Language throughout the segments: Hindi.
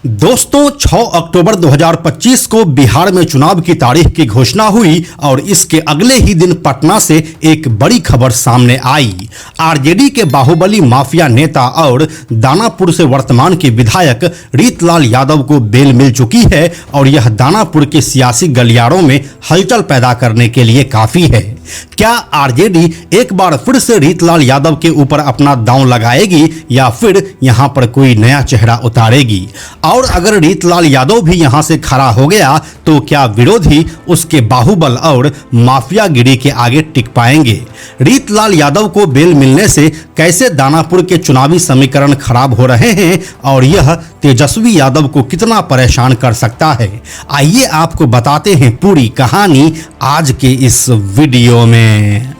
दोस्तों 6 अक्टूबर 2025 को बिहार में चुनाव की तारीख की घोषणा हुई और इसके अगले ही दिन पटना से एक बड़ी खबर सामने आई। आरजेडी के बाहुबली माफिया नेता और दानापुर से वर्तमान के विधायक रीतलाल यादव को बेल मिल चुकी है और यह दानापुर के सियासी गलियारों में हलचल पैदा करने के लिए काफी है। क्या आरजेडी एक बार फिर से रीतलाल यादव के ऊपर अपना दांव लगाएगी या फिर यहां पर कोई नया चेहरा उतारेगी? और अगर रीतलाल यादव भी यहां से खड़ा हो गया तो क्या विरोधी उसके बाहुबल और माफियागिरी के आगे टिक पाएंगे? रीतलाल यादव को बेल मिलने से कैसे दानापुर के चुनावी समीकरण खराब हो रहे हैं और यह तेजस्वी यादव को कितना परेशान कर सकता है? आइए आपको बताते हैं पूरी कहानी आज के इस वीडियो में।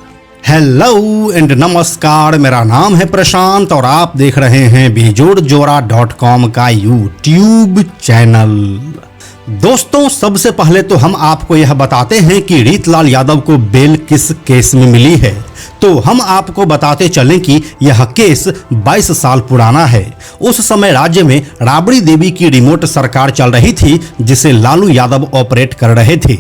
हेलो एंड नमस्कार, मेरा नाम है प्रशांत और आप देख रहे हैं बेजोड़जोड़ा.com का यूट्यूब चैनल। दोस्तों सबसे पहले तो हम आपको यह बताते हैं कि रीतलाल यादव को बेल किस केस में मिली है। तो हम आपको बताते चलें कि यह केस 22 साल पुराना है। उस समय राज्य में राबड़ी देवी की रिमोट सरकार चल रही थी जिसे लालू यादव ऑपरेट कर रहे थे।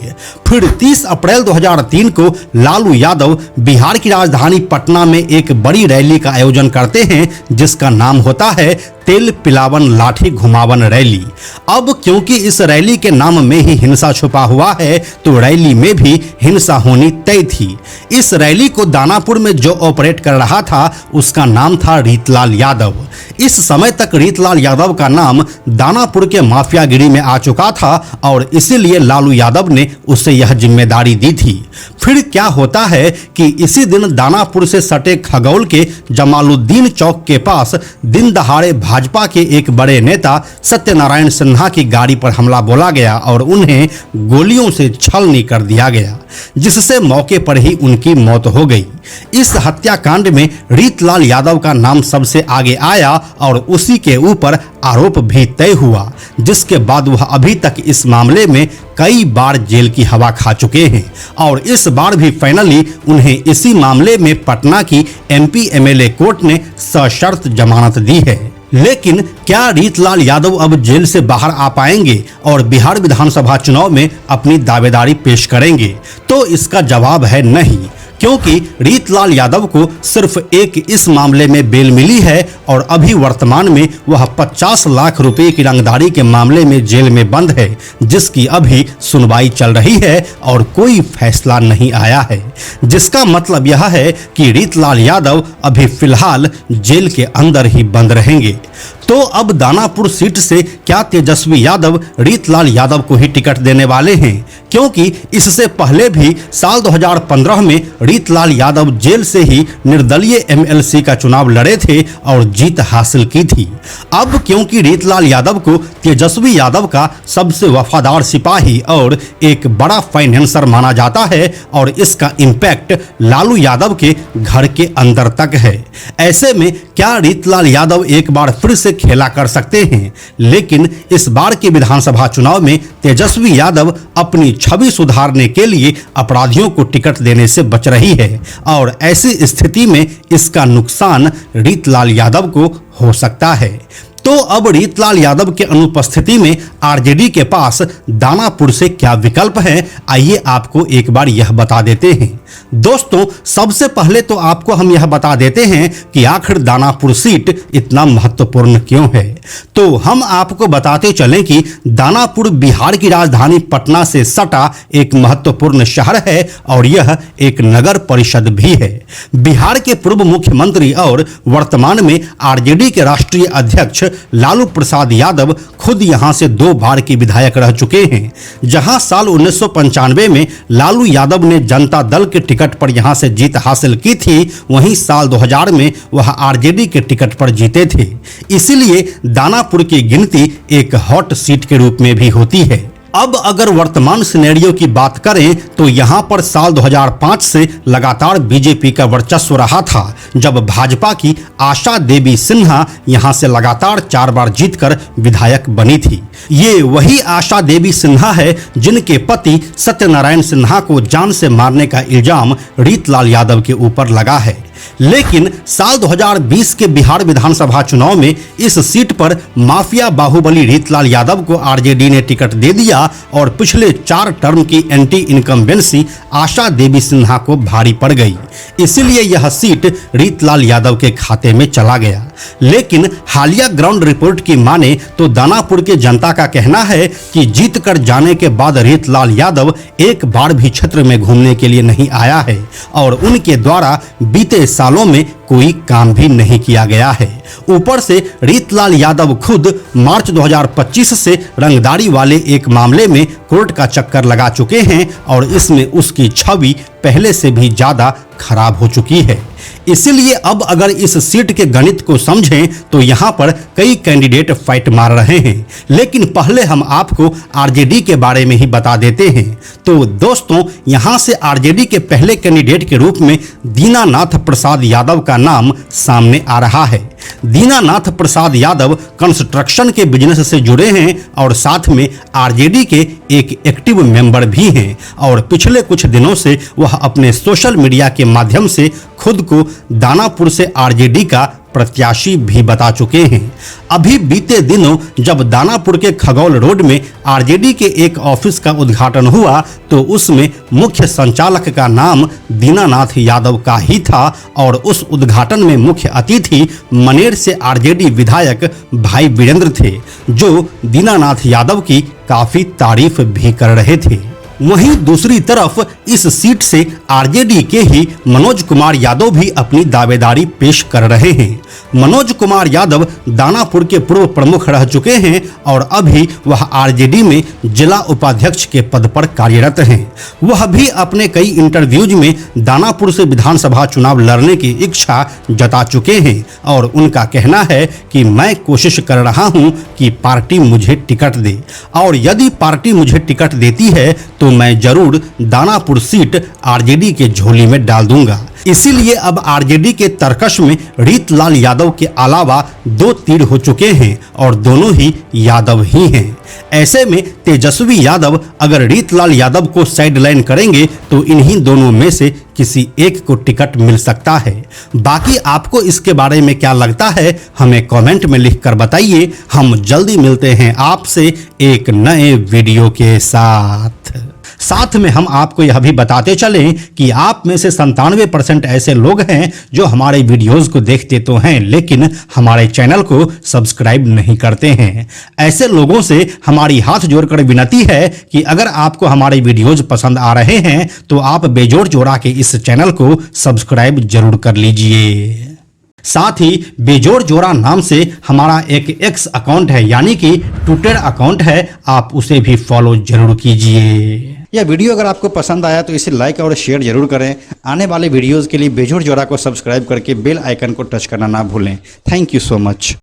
फिर 30 अप्रैल 2003 को लालू यादव बिहार की राजधानी पटना में एक बड़ी रैली का आयोजन करते हैं जिसका नाम होता है तेल पिलावन लाठी घुमावन रैली। अब क्योंकि इस रैली के नाम में ही हिंसा छुपा हुआ है तो रैली में भी हिंसा होनी तय थी। इस रैली को दानापुर में जो ऑपरेट कर रहा था उसका नाम था रीतलाल यादव। इस समय तक रीतलाल यादव का नाम दानापुर के माफियागिरी में आ चुका था और इसीलिए लालू यादव ने उसे यह जिम्मेदारी दी थी। फिर क्या होता है कि इसी दिन दानापुर से सटे खगौल के जमालुद्दीन चौक के पास दिन दहाड़े भाजपा के एक बड़े नेता सत्यनारायण सिन्हा की गाड़ी पर हमला बोला गया और उन्हें गोलियों से छलनी कर दिया गया जिससे मौके पर ही उनकी मौत हो गई। इस हत्याकांड में रीतलाल यादव का नाम सबसे आगे आया और उसी के ऊपर आरोप भी तय हुआ, जिसके बाद वह अभी तक इस मामले में कई बार जेल की हवा खा चुके हैं और इस बार भी फाइनली उन्हें इसी मामले में पटना की एमपी एमएलए कोर्ट ने सशर्त जमानत दी है। लेकिन क्या रीतलाल यादव अब जेल से बाहर आ पाएंगे और बिहार विधानसभा चुनाव में अपनी दावेदारी पेश करेंगे? तो इसका जवाब है नहीं, क्योंकि रीतलाल यादव को सिर्फ एक इस मामले में बेल मिली है और अभी वर्तमान में वह 50 लाख रुपए की रंगदारी के मामले में जेल में बंद है जिसकी अभी सुनवाई चल रही है और कोई फैसला नहीं आया है, जिसका मतलब यह है कि रीतलाल यादव अभी फिलहाल जेल के अंदर ही बंद रहेंगे। तो अब दानापुर सीट से क्या तेजस्वी यादव रीतलाल यादव को ही टिकट देने वाले हैं? क्योंकि इससे पहले भी साल 2015 में रीतलाल यादव जेल से ही निर्दलीय एमएलसी का चुनाव लड़े थे और जीत हासिल की थी। अब क्योंकि रीतलाल यादव को तेजस्वी यादव का सबसे वफादार सिपाही और एक बड़ा फाइनेंसर माना जाता है और इसका इम्पैक्ट लालू यादव के घर के अंदर तक है, ऐसे में क्या रीतलाल यादव एक बार फिर से खेला कर सकते हैं? लेकिन इस बार के विधानसभा चुनाव में तेजस्वी यादव अपनी छवि सुधारने के लिए अपराधियों को टिकट देने से बच रही है और ऐसी स्थिति में इसका नुकसान रीतलाल यादव को हो सकता है। तो अब रीतलाल यादव के अनुपस्थिति में आरजेडी के पास दानापुर से क्या विकल्प है, आइए आपको एक बार यह बता देते हैं। दोस्तों सबसे पहले तो आपको हम यह बता देते हैं कि आखिर दानापुर सीट इतना महत्वपूर्ण क्यों है। तो हम आपको बताते चलें कि दानापुर बिहार की राजधानी पटना से सटा एक महत्वपूर्ण शहर है और यह एक नगर परिषद भी है। बिहार के पूर्व मुख्यमंत्री और वर्तमान में आरजेडी के राष्ट्रीय अध्यक्ष लालू प्रसाद यादव खुद यहां से 2 बार के विधायक रह चुके हैं। जहां साल 1995 में लालू यादव ने जनता दल के टिकट पर यहां से जीत हासिल की थी, वहीं साल 2000 में वह आरजेडी के टिकट पर जीते थे। इसीलिए दानापुर की गिनती एक हॉट सीट के रूप में भी होती है। अब अगर वर्तमान सिनेरियो की बात करें तो यहां पर साल 2005 से लगातार बीजेपी का वर्चस्व रहा था, जब भाजपा की आशा देवी सिन्हा यहां से लगातार 4 बार जीतकर विधायक बनी थी। ये वही आशा देवी सिन्हा है जिनके पति सत्यनारायण सिन्हा को जान से मारने का इल्जाम रीतलाल यादव के ऊपर लगा है। लेकिन साल 2020 के बिहार विधानसभा चुनाव में इस सीट पर माफिया बाहुबली रीतलाल यादव को आरजेडी ने टिकट दे दिया और पिछले 4 टर्म की एंटी इनकम्बेंसी आशा देवी सिन्हा को भारी पड़ गई। इसीलिए यह सीट रीतलाल यादव के खाते में चला गया। लेकिन हालिया ग्राउंड रिपोर्ट की माने तो दानापुर के जनता का कहना है कि जीत कर जाने के बाद रीतलाल यादव एक बार भी क्षेत्र में घूमने के लिए नहीं आया है और उनके द्वारा बीते सालों में कोई काम भी नहीं किया गया है। ऊपर से रीतलाल यादव खुद मार्च 2025 से रंगदारी वाले एक मामले में कोर्ट का चक्कर लगा चुके हैं और इसमें उसकी छवि पहले से भी ज्यादा खराब हो चुकी है। इसीलिए अब अगर इस सीट के गणित को समझें तो यहाँ पर कई कैंडिडेट फाइट मार रहे हैं। लेकिन पहले हम आपको आरजेडी के बारे में ही बता देते हैं। तो दोस्तों, यहाँ से आरजेडी के पहले कैंडिडेट के रूप में दीनानाथ प्रसाद यादव का नाम सामने आ रहा है। दीनानाथ प्रसाद यादव कंस्ट्रक्शन के बिजनेस से जुड़े हैं और साथ में आरजेडी के एक एक्टिव मेंबर भी हैं और पिछले कुछ दिनों से वह अपने सोशल मीडिया के माध्यम से खुद को दानापुर से आरजेडी का प्रत्याशी भी बता चुके हैं। अभी बीते दिनों जब दानापुर के खगौल रोड में आरजेडी के एक ऑफिस का उद्घाटन हुआ तो उसमें मुख्य संचालक का नाम दीनानाथ यादव का ही था और उस उद्घाटन में मुख्य अतिथि मनेर से आरजेडी विधायक भाई वीरेंद्र थे, जो दीनानाथ यादव की काफी तारीफ भी कर रहे थे। वहीं दूसरी तरफ इस सीट से आरजेडी के ही मनोज कुमार यादव भी अपनी दावेदारी पेश कर रहे हैं। मनोज कुमार यादव दानापुर के पूर्व प्रमुख रह चुके हैं और अभी वह आरजेडी में जिला उपाध्यक्ष के पद पर कार्यरत हैं। वह भी अपने कई इंटरव्यूज में दानापुर से विधानसभा चुनाव लड़ने की इच्छा जता चुके हैं और उनका कहना है कि मैं कोशिश कर रहा हूं कि पार्टी मुझे टिकट दे और यदि पार्टी मुझे टिकट देती है तो मैं जरूर दानापुर सीट आरजेडी के झोली में डाल दूंगा। इसीलिए अब आरजेडी के तरकश में रीतलाल यादव के अलावा 2 तीर हो चुके हैं और दोनों ही यादव ही हैं। ऐसे में तेजस्वी यादव अगर रीतलाल यादव को साइडलाइन करेंगे तो इन्हीं दोनों में से किसी एक को टिकट मिल सकता है। बाकी आपको इसके बारे में क्या लगता है हमें कमेंट में लिखकर बताइए। हम जल्दी मिलते हैं आपसे एक नए वीडियो के साथ में हम आपको यह भी बताते चलें कि आप में से 97% ऐसे लोग हैं जो हमारे वीडियोस को देखते तो हैं लेकिन हमारे चैनल को सब्सक्राइब नहीं करते हैं। ऐसे लोगों से हमारी हाथ जोड़कर विनती है कि अगर आपको हमारे वीडियोस पसंद आ रहे हैं तो आप बेजोड़ जोड़ा के इस चैनल को सब्सक्राइब जरूर कर लीजिए। साथ ही बेजोड़ जोड़ा नाम से हमारा एक एक्स अकाउंट है यानी कि ट्विटर अकाउंट है, आप उसे भी फॉलो जरूर कीजिए। यह वीडियो अगर आपको पसंद आया तो इसे लाइक और शेयर जरूर करें। आने वाले वीडियोस के लिए बेजोड़ जोड़ा को सब्सक्राइब करके बेल आइकन को टच करना ना भूलें। Thank you so much.